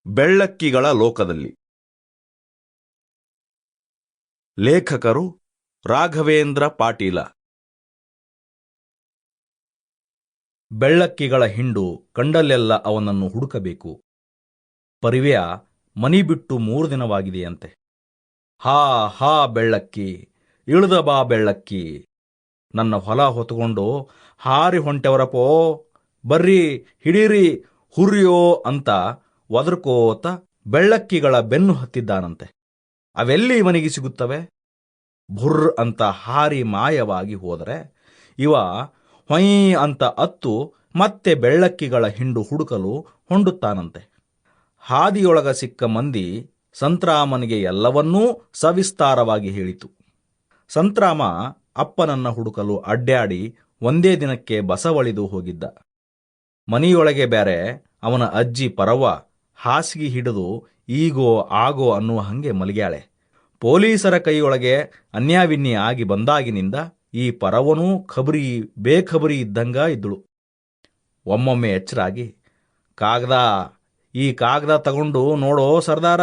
ಬೆಳ್ಳಕ್ಕಿಗಳ ಲೋಕದಲ್ಲಿ. ಲೇಖಕರು ರಾಘವೇಂದ್ರ ಪಾಟೀಲ. ಬೆಳ್ಳಕ್ಕಿಗಳ ಹಿಂಡು ಕಂಡಲ್ಲೆಲ್ಲ ಅವನನ್ನು ಹುಡುಕಬೇಕು. ಪರಿವ್ಯ ಮನಿ ಬಿಟ್ಟು 3 ದಿನವಾಗಿದೆಯಂತೆ. ಹಾ ಹಾ ಬೆಳ್ಳಕ್ಕಿ, ಇಳಿದ ಬಾ ಬೆಳ್ಳಕ್ಕಿ, ನನ್ನ ಹೊಲ ಹೊತ್ತುಕೊಂಡು ಹಾರಿ ಹೊಂಟೆವರಪೋ, ಬರ್ರಿ ಹಿಡೀರಿ ಹುರ್ಯೋ ಅಂತ ಒದರ್ಕೋತ ಬೆಳ್ಳಕ್ಕಿಗಳ ಬೆನ್ನು ಹತ್ತಿದ್ದಾನಂತೆ. ಅವೆಲ್ಲಿ ಇವನಿಗೆ ಸಿಗುತ್ತವೆ? ಭುರ್ರ್ ಅಂತ ಹಾರಿ ಮಾಯವಾಗಿ ಹೋದರೆ ಇವ ಹೊಯ್ ಅಂತ ಅತ್ತು ಮತ್ತೆ ಬೆಳ್ಳಕ್ಕಿಗಳ ಹಿಂಡು ಹುಡುಕಲು ಹೊಂಡುತ್ತಾನಂತೆ. ಹಾದಿಯೊಳಗ ಸಿಕ್ಕ ಮಂದಿ ಸಂತ್ರಾಮನಿಗೆ ಎಲ್ಲವನ್ನೂ ಸವಿಸ್ತಾರವಾಗಿ ಹೇಳಿತು. ಸಂತ್ರಾಮ ಅಪ್ಪನನ್ನ ಹುಡುಕಲು ಅಡ್ಡಾಡಿ ಒಂದೇ ದಿನಕ್ಕೆ ಬಸವಳಿದು ಹೋಗಿದ್ದ. ಮನೆಯೊಳಗೆ ಬೇರೆ ಅವನ ಅಜ್ಜಿ ಪರವ್ವ ಹಾಸಿಗೆ ಹಿಡಿದು ಈಗೋ ಆಗೋ ಅನ್ನುವ ಹಂಗೆ ಮಲಗ್ಯಾಳೆ. ಪೊಲೀಸರ ಕೈಯೊಳಗೆ ಅನ್ಯಾವಿನ್ಯ ಆಗಿ ಬಂದಾಗಿನಿಂದ ಈ ಪರವನೂ ಖಬರಿ ಬೇಖಬರಿ ಇದ್ದಂಗ ಇದ್ದಳು. ಒಮ್ಮೊಮ್ಮೆ ಎಚ್ಚರಾಗಿ, ಈ ಕಾಗದ ತಗೊಂಡು ನೋಡೋ ಸರ್ದಾರ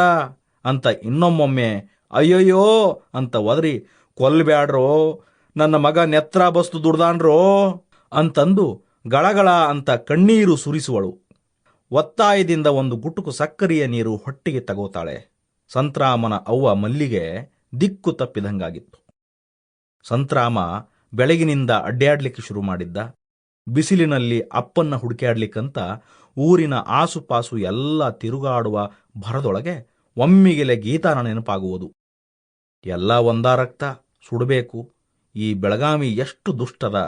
ಅಂತ ಇನ್ನೊಮ್ಮೊಮ್ಮೆ ಅಯ್ಯಯ್ಯೋ ಅಂತ ಒದರಿ, ಕೊಲ್ಬ್ಯಾಡ್ರೋ ನನ್ನ ಮಗ ನೆತ್ರ ಬಸ್ತು ದುಡ್ದಾನ್ರೋ ಅಂತಂದು ಗಳಗಳ ಅಂತ ಕಣ್ಣೀರು ಸುರಿಸುವಳು. ಒತ್ತಾಯದಿಂದ ಒಂದು ಗುಟುಕು ಸಕ್ಕರೆಯ ನೀರು ಹೊಟ್ಟಿಗೆ ತಗೋತಾಳೆ. ಸಂತ್ರಾಮನ ಅವ್ವ ಮಲ್ಲಿಗೆ ದಿಕ್ಕು ತಪ್ಪಿದಂಗಾಗಿತ್ತು. ಸಂತ್ರಾಮ ಬೆಳಗಿನಿಂದ ಅಡ್ಡಾಡ್ಲಿಕ್ಕೆ ಶುರು ಮಾಡಿದ್ದ. ಬಿಸಿಲಿನಲ್ಲಿ ಅಪ್ಪನ್ನ ಹುಡುಕ್ಯಾಡ್ಲಿಕ್ಕಂತ ಊರಿನ ಆಸುಪಾಸು ಎಲ್ಲ ತಿರುಗಾಡುವ ಭರದೊಳಗೆ ಒಮ್ಮಿಗೆಲೆ ಗೀತಾನ ನೆನಪಾಗುವುದು. ಎಲ್ಲ ಒಂದಾ ರಕ್ತ ಸುಡಬೇಕು, ಈ ಬೆಳಗಾವಿ ಎಷ್ಟು ದುಷ್ಟದ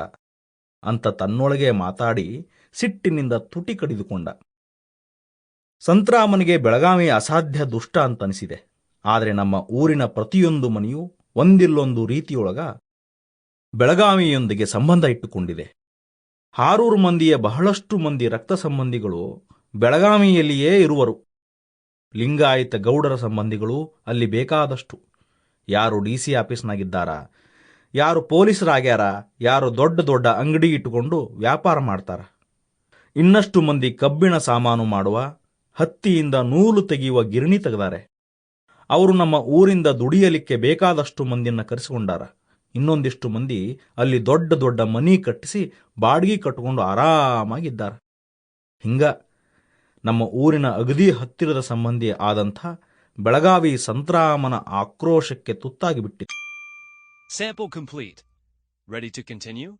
ಅಂತ ತನ್ನೊಳಗೆ ಮಾತಾಡಿ ಸಿಟ್ಟಿನಿಂದ ತುಟಿ ಕಡಿದುಕೊಂಡ. ಸಂತ್ರಾಮನಿಗೆ ಬೆಳಗಾವಿ ಅಸಾಧ್ಯ ದುಷ್ಟ ಅಂತನಿಸಿದೆ. ಆದರೆ ನಮ್ಮ ಊರಿನ ಪ್ರತಿಯೊಂದು ಮನೆಯೂ ಒಂದಿಲ್ಲೊಂದು ರೀತಿಯೊಳಗ ಬೆಳಗಾವಿಯೊಂದಿಗೆ ಸಂಬಂಧ ಇಟ್ಟುಕೊಂಡಿದೆ. 600 ಮಂದಿಯ ಬಹಳಷ್ಟು ಮಂದಿ ರಕ್ತ ಸಂಬಂಧಿಗಳು ಬೆಳಗಾವಿಯಲ್ಲಿಯೇ ಇರುವರು. ಲಿಂಗಾಯತ ಗೌಡರ ಸಂಬಂಧಿಗಳು ಅಲ್ಲಿ ಬೇಕಾದಷ್ಟು. ಯಾರು DC ಆಫೀಸ್ನಾಗಿದ್ದಾರ, ಯಾರು ಪೊಲೀಸರಾಗ್ಯಾರ, ಯಾರು ದೊಡ್ಡ ದೊಡ್ಡ ಅಂಗಡಿ ಇಟ್ಟುಕೊಂಡು ವ್ಯಾಪಾರ ಮಾಡ್ತಾರ. ಇನ್ನಷ್ಟು ಮಂದಿ ಕಬ್ಬಿಣ ಸಾಮಾನು ಮಾಡುವ, ಹತ್ತಿಯಿಂದ ನೂಲು ತೆಗೆಯುವ ಗಿರಣಿ ತೆಗೆದಾರೆ. ಅವರು ನಮ್ಮ ಊರಿಂದ ದುಡಿಯಲಿಕ್ಕೆ ಬೇಕಾದಷ್ಟು ಮಂದಿಯನ್ನ ಕರೆಸಿಕೊಂಡಾರ. ಇನ್ನೊಂದಿಷ್ಟು ಮಂದಿ ಅಲ್ಲಿ ದೊಡ್ಡ ದೊಡ್ಡ ಮನಿ ಕಟ್ಟಿಸಿ ಬಾಡಿಗೆ ಕಟ್ಟಿಕೊಂಡು ಆರಾಮಾಗಿದ್ದಾರೆ. ಹಿಂಗ ನಮ್ಮ ಊರಿನ ಅಗದಿ ಹತ್ತಿರದ ಸಂಬಂಧಿ ಆದಂಥ ಬೆಳಗಾವಿ ಸಂತ್ರಾಮನ ಆಕ್ರೋಶಕ್ಕೆ ತುತ್ತಾಗಿ ಬಿಟ್ಟಿತ್ತು. Sample complete. Ready to continue?